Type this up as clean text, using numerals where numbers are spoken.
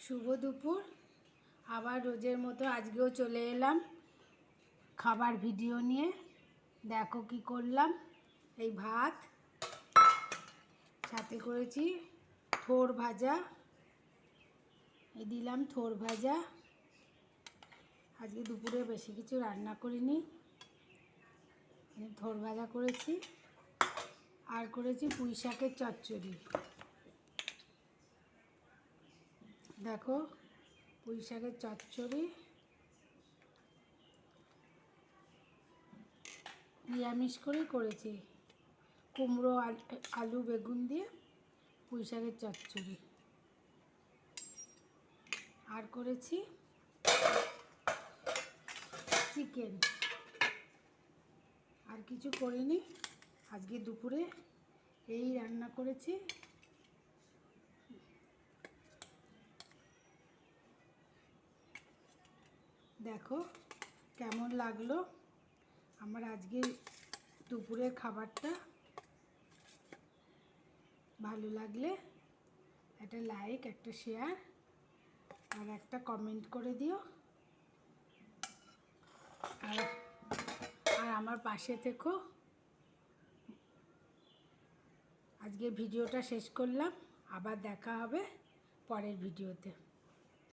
শুভ দুপুর। আবার রোজের মতো আজকেও চলে এলাম খাবার ভিডিও নিয়ে। দেখো কি করলাম। এই ভাত, সাথে করেছি থোড় ভাজা, এই দিলাম থোড় ভাজা। আজকে দুপুরে বেশি কিছু রান্না করিনি, থোড় ভাজা করেছি। আর করেছি পুঁই শাকের চচ্চড়ি। দেখো পুঁই শাকের চচ্চড়ি, নিরামিষ করেই করেছি। কুমড়ো আলু বেগুন দিয়ে পুঁই শাকের চচ্চড়ি। আর করেছি চিকেন। আর কিছু করিনি। আজকে দুপুরে এই রান্না করেছি। দেখো কেমন লাগলো আমার আজকে দুপুরের খাবারটা। ভালো লাগলে একটা লাইক, একটা শেয়ার আর একটা কমেন্ট করে দিও। আর আমার পাশে থেকো। আজকে ভিডিওটা শেষ করলাম, আবার দেখা হবে পরের ভিডিওতে।